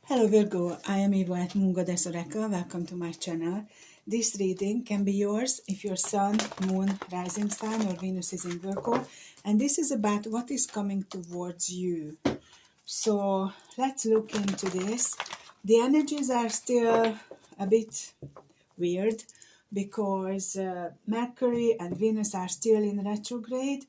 Hello Virgo, I am Eva at Moon Goddess Oracle. Welcome to my channel. This reading can be yours if your Sun, Moon, Rising Sign or Venus is in Virgo. And this is about what is coming towards you. So let's look into this. The energies are still a bit weird because Mercury and Venus are still in retrograde.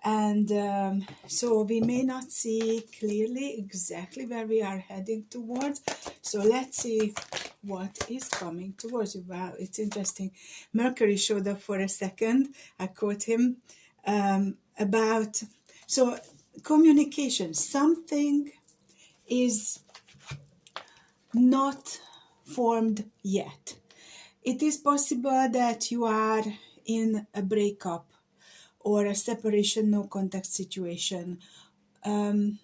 And so we may not see clearly exactly where we are heading towards. So let's see what is coming towards you. Wow, it's interesting. Mercury showed up for a second. I caught him about, so communication. Something is not formed yet. It is possible that you are in a breakup or a separation, no contact situation. And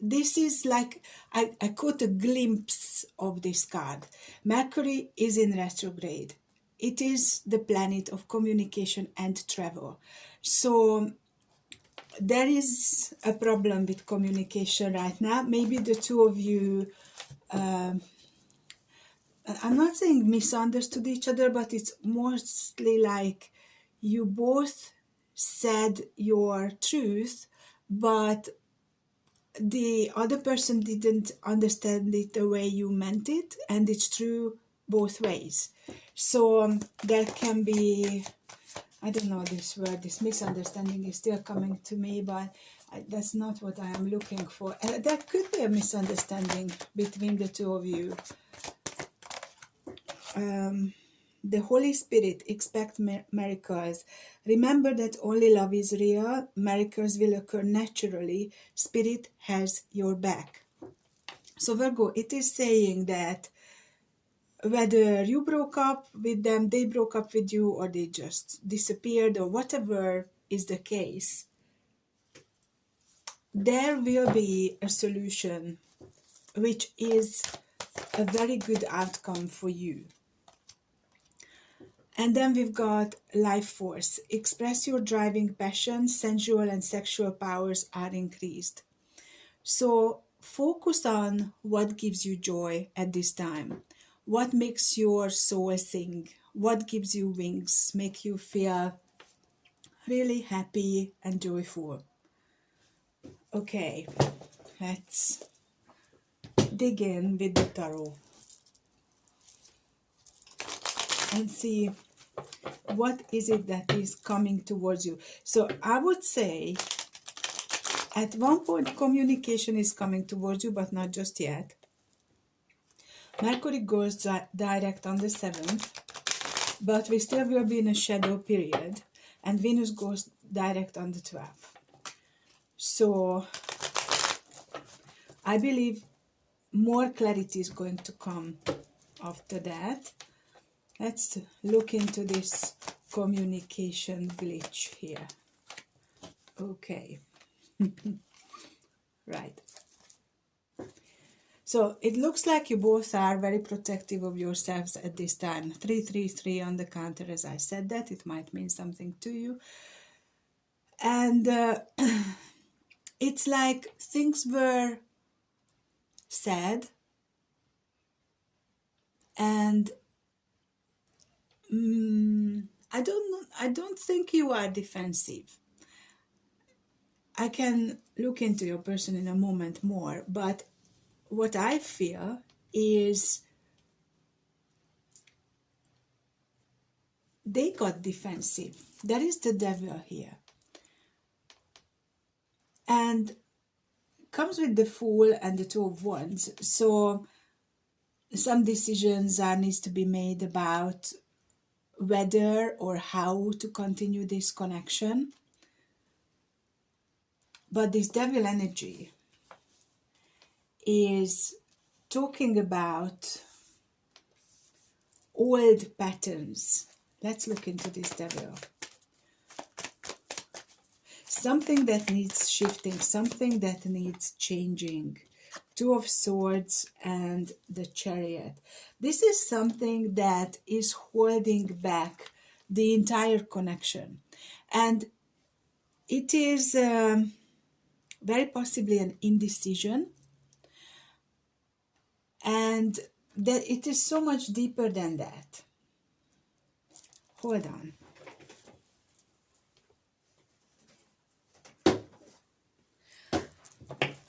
this is like, I caught a glimpse of this card. Mercury is in retrograde. It is the planet of communication and travel. So there is a problem with communication right now. Maybe the two of you, I'm not saying misunderstood each other, but it's mostly like you both said your truth, but the other person didn't understand it the way you meant it, and it's true both ways. So there can be, I don't know this word, this misunderstanding is still coming to me, but that's not what I am looking for. There could be a misunderstanding between the two of you. The Holy Spirit, expect miracles. Remember that only love is real. Miracles will occur naturally. Spirit has your back. So Virgo, it is saying that whether you broke up with them, they broke up with you, or they just disappeared, or whatever is the case, there will be a solution which is a very good outcome for you. And then we've got life force. Express your driving passion, sensual and sexual powers are increased. So focus on what gives you joy at this time. What makes your soul sing? What gives you wings? Make you feel really happy and joyful. Okay, let's dig in with the tarot and see what is it that is coming towards you. So I would say at one point communication is coming towards you, but not just yet. Mercury goes direct on the 7th, but we still will be in a shadow period, and Venus goes direct on the 12th. So I believe more clarity is going to come after that. Let's look into this communication glitch here. Okay. Right. So it looks like you both are very protective of yourselves at this time. 333 on the counter, as I said that. It might mean something to you. And it's like things were said, and I don't think you are defensive. I can look into your person in a moment more, but what I feel is they got defensive. There is the devil here. And comes with the Fool and the Two of Wands. So some decisions needs to be made about whether or how to continue this connection. But this devil energy is talking about old patterns. Let's look into this devil. Something that needs shifting, something that needs changing. Two of Swords and the Chariot. This is something that is holding back the entire connection. And it is very possibly an indecision. and that it is so much deeper than that. Hold on.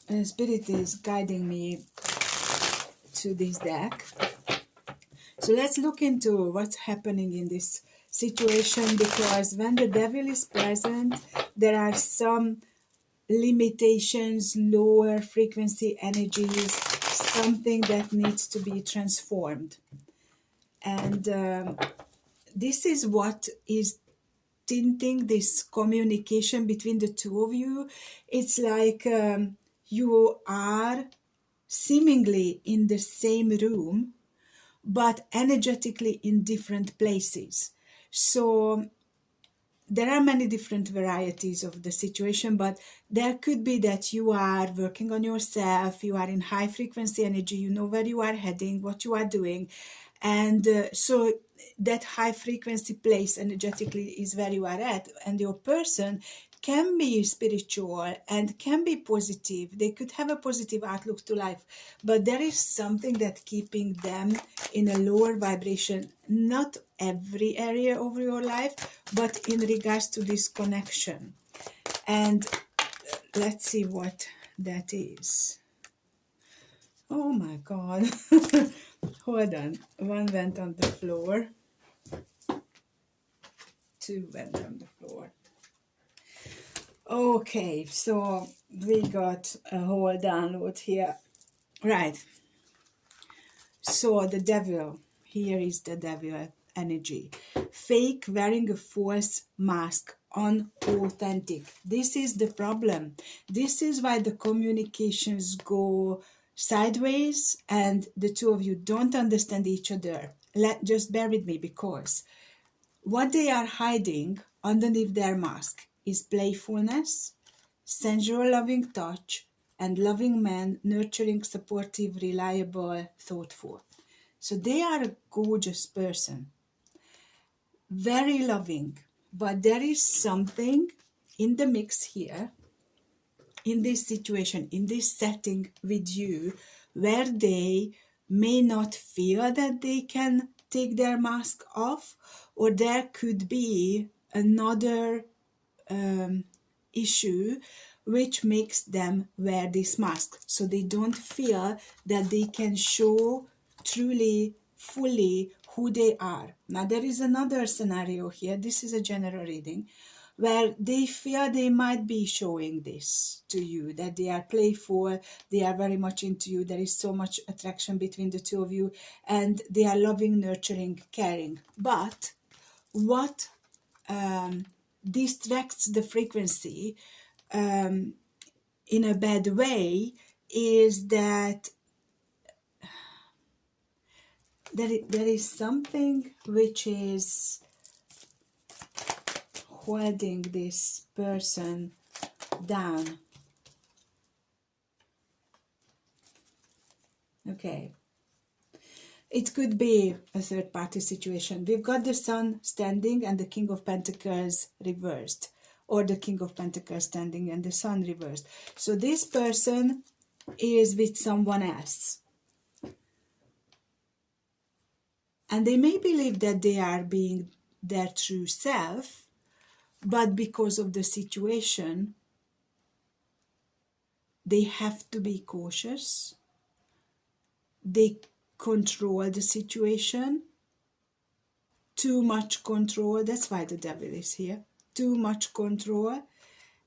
And Spirit is guiding me to this deck. So let's look into what's happening in this situation, because when the devil is present, there are some limitations, lower frequency energies, something that needs to be transformed. And this is what is tinting this communication between the two of you. It's like you are seemingly in the same room, but energetically in different places. So there are many different varieties of the situation, but there could be that you are working on yourself, you are in high frequency energy, you know where you are heading, what you are doing. And so that high frequency place energetically is where you are at. And your person can be spiritual and can be positive. They could have a positive outlook to life, but there is something that keeping them in a lower vibration, not every area of your life, but in regards to this connection. And let's see what that is. Oh my God. Hold on. One went on the floor. Two went on the floor. Okay, so we got a whole download here. Right. So the devil, here is the devil energy. Fake, wearing a false mask, unauthentic. This is the problem. This is why the communications go sideways and the two of you don't understand each other. Just bear with me, because what they are hiding underneath their mask is playfulness, sensual loving touch, and loving man, nurturing, supportive, reliable, thoughtful. So they are a gorgeous person, very loving, but there is something in the mix here, in this situation, in this setting with you, where they may not feel that they can take their mask off, or there could be another issue which makes them wear this mask, so they don't feel that they can show truly, fully who they are. Now there is another scenario here, this is a general reading, where they feel they might be showing this to you, that they are playful, they are very much into you, there is so much attraction between the two of you, and they are loving, nurturing, caring. But what distracts the frequency in a bad way is that there is something which is holding this person down. Okay. It could be a third party situation. We've got the Sun standing and the King of Pentacles reversed, or the King of Pentacles standing and the Sun reversed. So this person is with someone else. And they may believe that they are being their true self, but because of the situation, they have to be cautious. They control the situation. Too much control. That's why the devil is here. Too much control.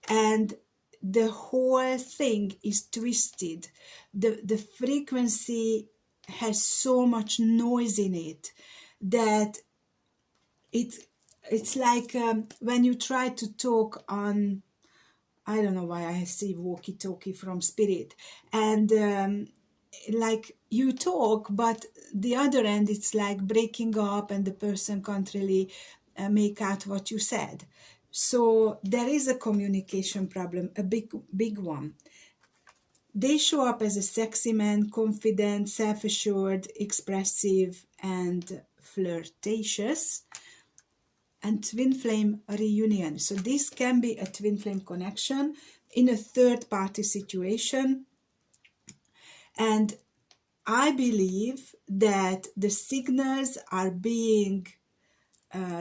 And the whole thing is twisted. The frequency has so much noise in it that it's like when you try to talk on, I don't know why I see walkie-talkie from Spirit, and like you talk, but the other end it's like breaking up and the person can't really make out what you said. So there is a communication problem, a big one. They show up as a sexy man, confident, self-assured, expressive, and flirtatious. And twin flame reunion. So this can be a twin flame connection in a third party situation. And I believe that the signals are being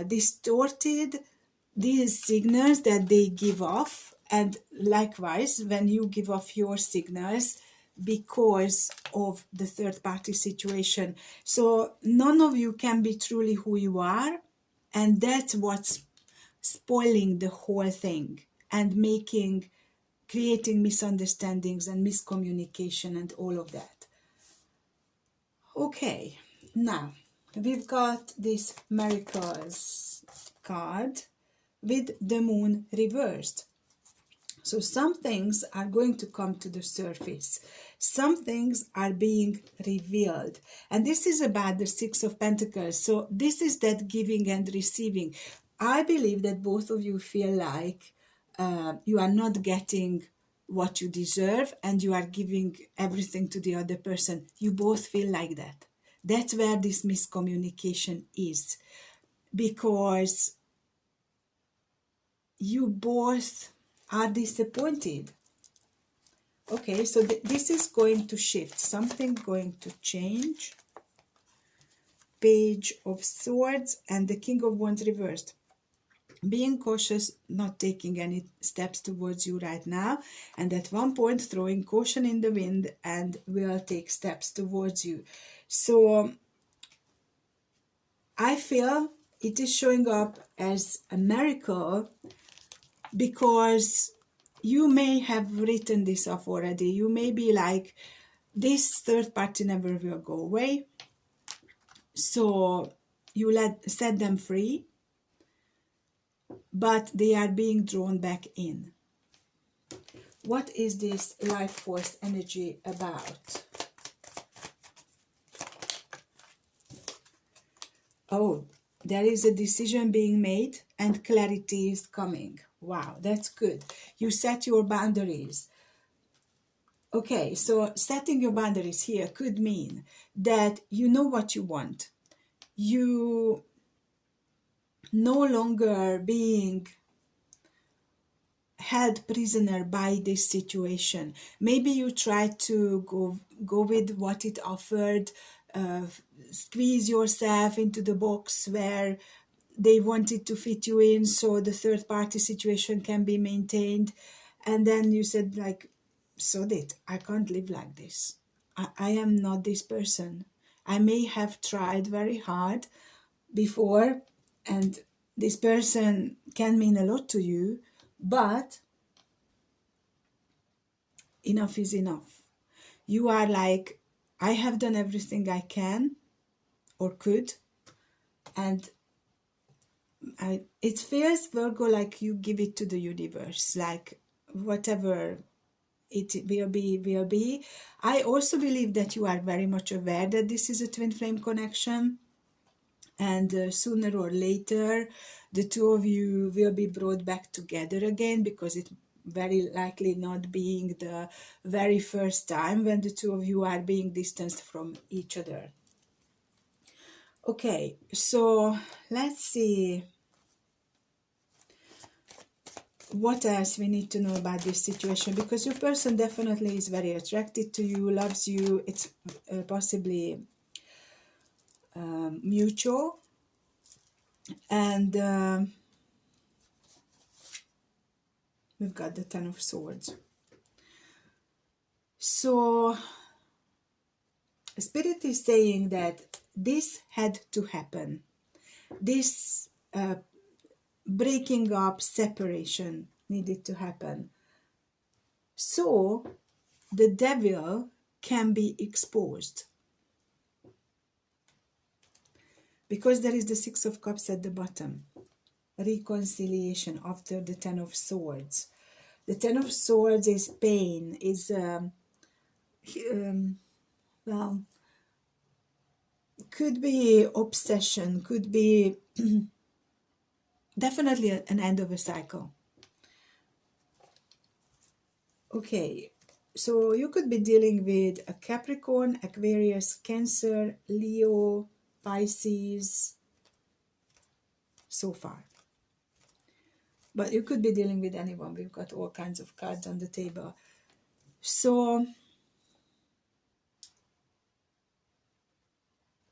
distorted, these signals that they give off, and likewise when you give off your signals because of the third party situation. So none of you can be truly who you are, and that's what's spoiling the whole thing and creating misunderstandings and miscommunication and all of that. Okay, now we've got this miracles card with the moon reversed. So some things are going to come to the surface. Some things are being revealed. And this is about the Six of Pentacles. So this is that giving and receiving. I believe that both of you feel like you are not getting what you deserve and you are giving everything to the other person. You both feel like that. That's where this miscommunication is. Because you both are disappointed. Okay, so this is going to shift. Something going to change. Page of Swords and the King of Wands reversed. Being cautious, not taking any steps towards you right now, and at one point throwing caution in the wind and will take steps towards you. So I feel it is showing up as a miracle because you may have written this off already. You may be like, this third party never will go away. So you set them free, but they are being drawn back in. What is this life force energy about? Oh, there is a decision being made and clarity is coming. Wow, that's good. You set your boundaries. Okay, so setting your boundaries here could mean that you know what you want. You no longer being held prisoner by this situation. Maybe you try to go with what it offered, squeeze yourself into the box where they wanted to fit you in so the third party situation can be maintained, and then you said like, so that I can't live like this. I am not this person. I may have tried very hard before, and this person can mean a lot to you, but enough is enough. You are like, I have done everything I can or could, and it feels, Virgo, like you give it to the universe, like whatever it will be, will be. I also believe that you are very much aware that this is a twin flame connection, and sooner or later the two of you will be brought back together again, because it very likely not being the very first time when the two of you are being distanced from each other. Okay, so let's see what else we need to know about this situation, because your person definitely is very attracted to you, loves you. It's possibly mutual, and we've got the Ten of Swords. So Spirit is saying that this had to happen. This breaking up, separation needed to happen. So the devil can be exposed. Because there is the Six of Cups at the bottom. Reconciliation after the Ten of Swords. The Ten of Swords is pain, is well, could be obsession, could be definitely an end of a cycle. Okay, so you could be dealing with a Capricorn, Aquarius, Cancer, Leo, Pisces, so far. But you could be dealing with anyone. We've got all kinds of cards on the table. So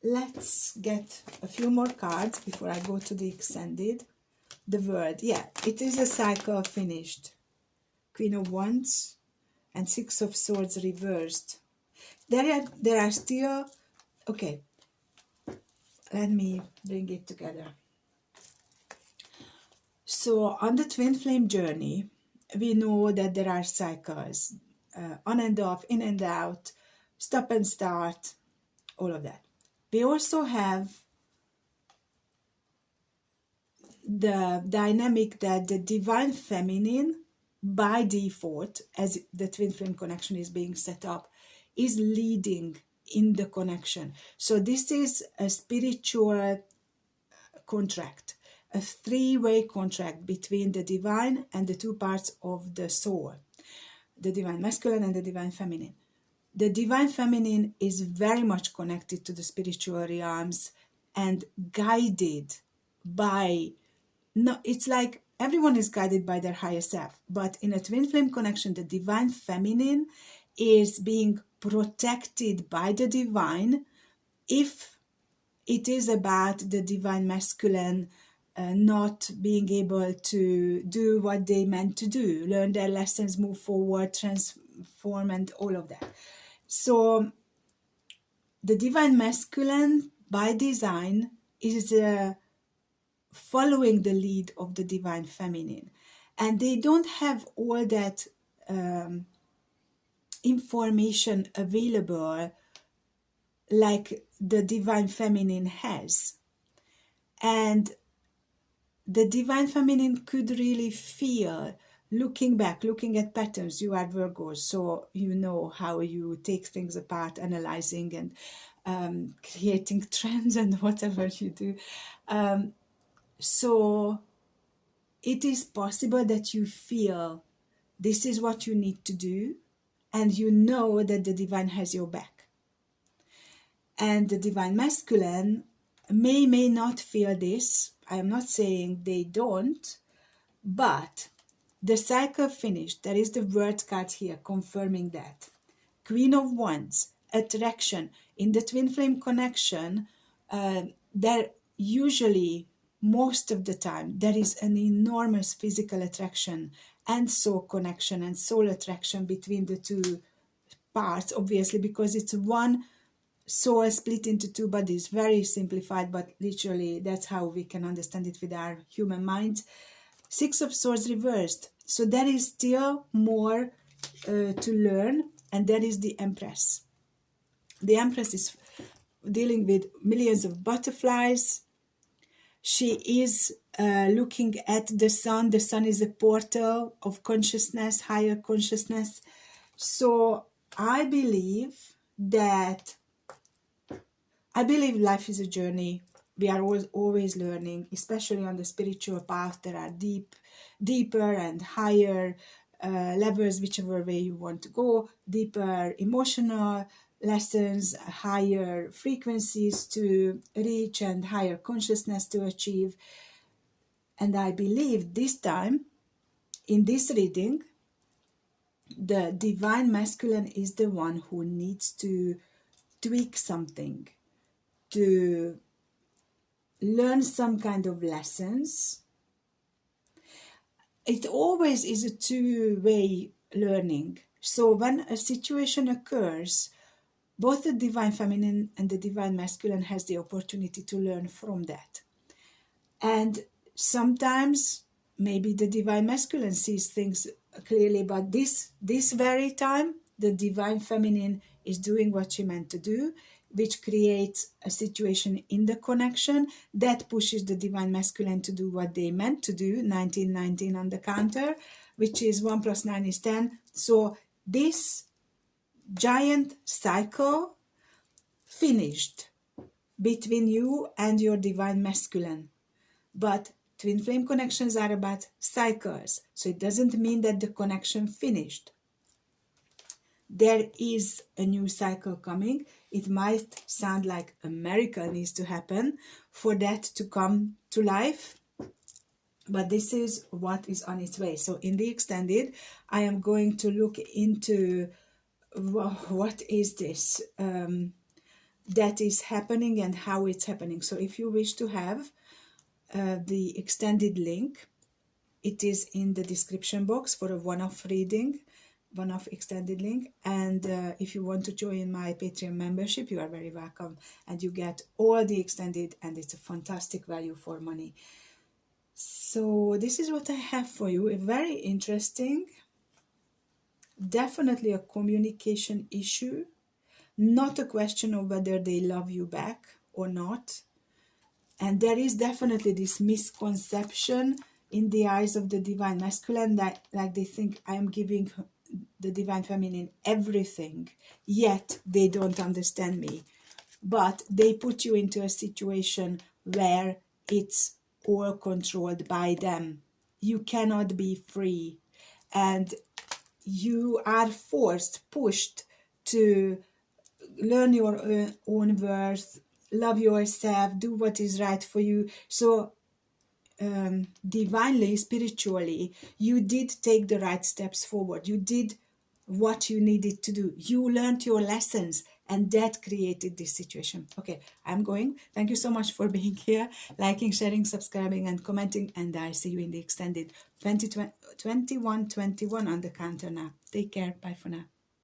let's get a few more cards before I go to the extended. The word, yeah, it is a cycle finished. Queen of Wands and Six of Swords reversed. There are still, okay, let me bring it together. So on the twin flame journey, we know that there are cycles, on and off, in and out, stop and start, all of that. We also have the dynamic that the divine feminine, by default, as the twin flame connection is being set up, is leading in the connection. So this is a spiritual contract, a three-way contract between the divine and the two parts of the soul, the divine masculine and the divine feminine. The divine feminine is very much connected to the spiritual realms and guided by, no, it's like everyone is guided by their higher self, but in a twin flame connection, the divine feminine is being protected by the divine if it is about the divine masculine not being able to do what they meant to do, learn their lessons, move forward, transform, and all of that. So the divine masculine, by design, is following the lead of the divine feminine. And they don't have all that information available like the divine feminine has. And the divine feminine could really feel, looking back, looking at patterns. You are Virgo, so you know how you take things apart, analyzing and creating trends and whatever you do. So it is possible that you feel this is what you need to do, and you know that the divine has your back. And the divine masculine may not feel this. I am not saying they don't, but the cycle finished. There is the word card here confirming that. Queen of Wands, attraction. In the twin flame connection, there usually, most of the time, there is an enormous physical attraction and soul connection and soul attraction between the two parts, obviously, because it's one soul split into two bodies. Very simplified, but literally that's how we can understand it with our human minds. Six of Swords reversed. So there is still more to learn, and that is the Empress. The Empress is dealing with millions of butterflies. She is looking at the sun. The sun is a portal of consciousness, higher consciousness. So I believe life is a journey. We are always learning, especially on the spiritual path. There are deeper and higher levels, whichever way you want to go, deeper emotional lessons, higher frequencies to reach, and higher consciousness to achieve. And I believe this time, in this reading, the divine masculine is the one who needs to tweak something, to learn some kind of lessons. It always is a two-way learning. So when a situation occurs, both the divine feminine and the divine masculine has the opportunity to learn from that. And sometimes maybe the divine masculine sees things clearly, but this very time, the divine feminine is doing what she meant to do, which creates a situation in the connection that pushes the divine masculine to do what they meant to do, 1919 on the counter, which is 1 + 9 is 10. So this giant cycle finished between you and your divine masculine. But twin flame connections are about cycles, so it doesn't mean that the connection finished. There is a new cycle coming. It might sound like a miracle needs to happen for that to come to life, but this is what is on its way. So in the extended, I am going to look into what is this? that is happening and how it's happening. So if you wish to have the extended link, it is in the description box for a one-off reading, one-off extended link. And if you want to join my Patreon membership, you are very welcome, and you get all the extended, and it's a fantastic value for money. So this is what I have for you. A very interesting, definitely a communication issue, not a question of whether they love you back or not. And there is definitely this misconception in the eyes of the divine masculine that, like, they think I am giving the divine feminine everything, yet they don't understand me. But they put you into a situation where it's all controlled by them. You cannot be free, and you are forced, pushed to learn your own worth, love yourself, do what is right for you. So divinely, spiritually, you did take the right steps forward. You did what you needed to do. You learned your lessons, and that created this situation. Okay, I'm going. Thank you so much for being here, liking, sharing, subscribing, and commenting. And I see you in the extended 21-21 on the counter now. Take care. Bye for now.